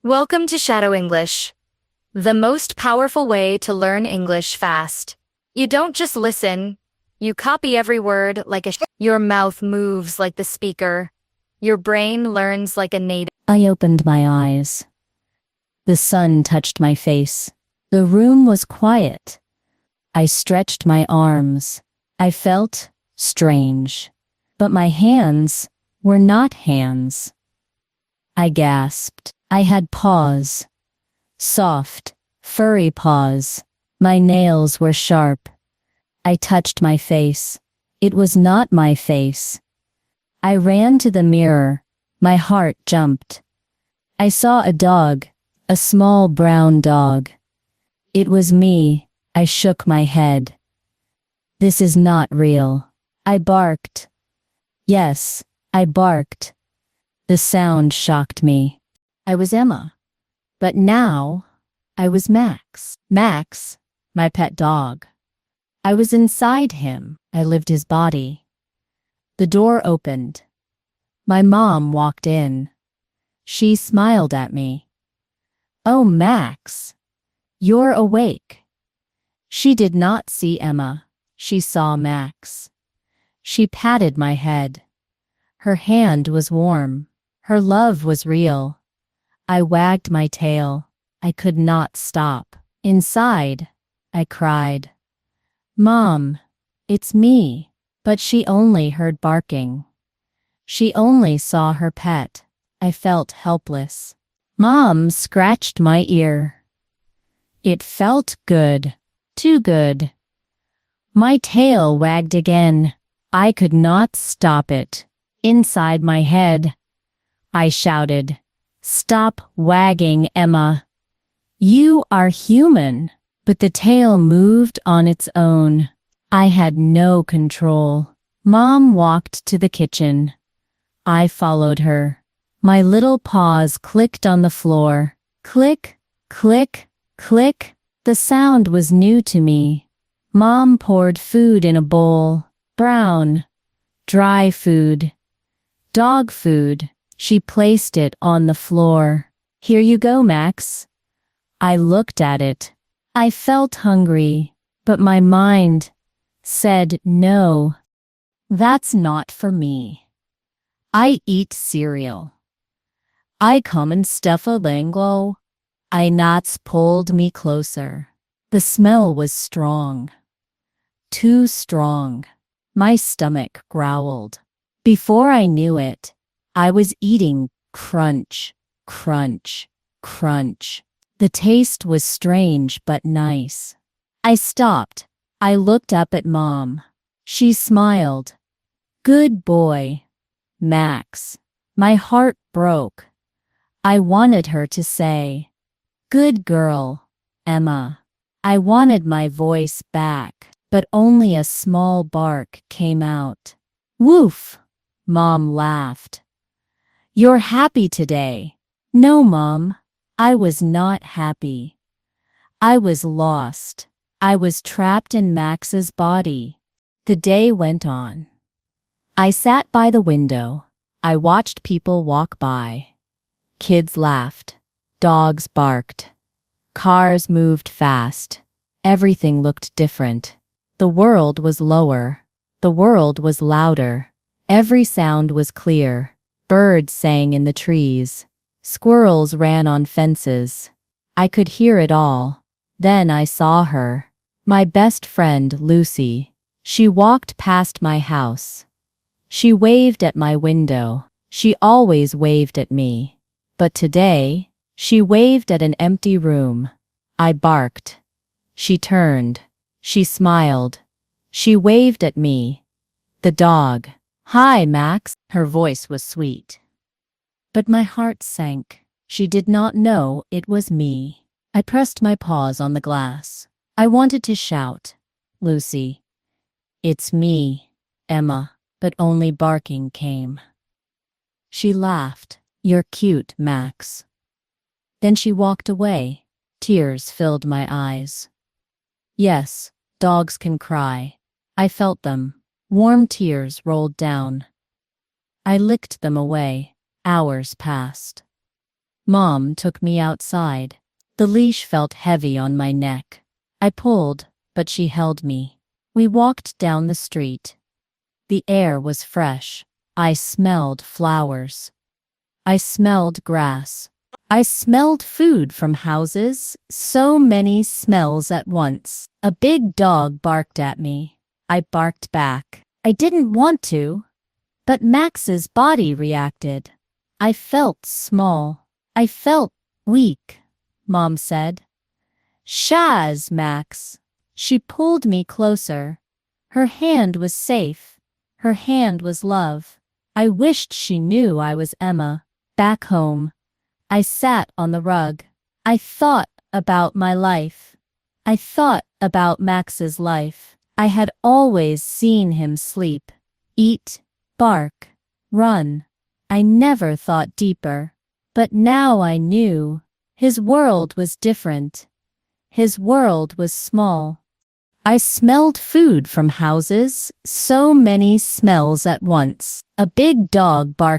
Welcome to Shadow English, the most powerful way to learn English fast. You don't just listen, you copy every word like your mouth moves like the speaker. Your brain learns like a native. I opened my eyes. The sun touched my face. The room was quiet. I stretched my arms. I felt strange, but my hands were not hands. I gasped. I had paws. Soft, furry paws. My nails were sharp. I touched my face. It was not my face. I ran to the mirror. My heart jumped. I saw a dog, a small brown dog. It was me. I shook my head. This is not real. I barked. Yes, I barked. The sound shocked me. I was Emma, but now I was Max. Max, my pet dog. I was inside him. I lived his body. The door opened. My mom walked in. She smiled at me. "Oh, Max, you're awake." She did not see Emma. She saw Max. She patted my head. Her hand was warm. Her love was real. I wagged my tail. I could not stop. Inside, I cried, "Mom, it's me." But she only heard barking. She only saw her pet. I felt helpless. Mom scratched my ear. It felt good. Too good. My tail wagged again. I could not stop it. Inside my head, I shouted, "Stop wagging, Emma. You are human." But the tail moved on its own. I had no control. Mom walked to the kitchen. I followed her. My little paws clicked on the floor. Click, click, click. The sound was new to me. Mom poured food in a bowl. Brown, dry food, dog food. She placed it on the floor. "Here you go, Max." I looked at it. I felt hungry, but my mind said no. That's not for me. I eat cereal. I come and stuff a lango. I nuts pulled me closer. The smell was strong. Too strong. My stomach growled. Before I knew it, I was eating crunch, crunch, crunch. The taste was strange but nice. I stopped. I looked up at Mom. She smiled. "Good boy, Max." My heart broke. I wanted her to say, "Good girl, Emma." I wanted my voice back, but only a small bark came out. "Woof," Mom laughed. "You're happy today." No, Mom, I was not happy. I was lost. I was trapped in Max's body. The day went on. I sat by the window. I watched people walk by. Kids laughed. Dogs barked. Cars moved fast. Everything looked different. The world was lower. The world was louder. Every sound was clear. Birds sang in the trees. Squirrels ran on fences. I could hear it all. Then I saw her. My best friend, Lucy. She walked past my house. She waved at my window. She always waved at me. But today, she waved at an empty room. I barked. She turned. She smiled. She waved at me. The dog. "Hi, Max." Her voice was sweet. But my heart sank. She did not know it was me. I pressed my paws on the glass. I wanted to shout, "Lucy, it's me, Emma," but only barking came. She laughed. "You're cute, Max." Then she walked away. Tears filled my eyes. Yes, dogs can cry. I felt them. Warm tears rolled down. I licked them away. Hours passed. Mom took me outside. The leash felt heavy on my neck. I pulled, but she held me. We walked down the street. The air was fresh. I smelled flowers. I smelled grass. I smelled food from houses, so many smells at once. A big dog barked at me. I barked back. I didn't want to, but Max's body reacted. I felt small. I felt weak, Mom said. Shaz, Max. She pulled me closer. Her hand was safe. Her hand was love. I wished she knew I was Emma. Back home, I sat on the rug. I thought about my life. I thought about Max's life. I had always seen him sleep, eat, bark, run. I never thought deeper. But now I knew. His world was different. His world was small. I smelled food from houses, so many smells at once. A big dog barked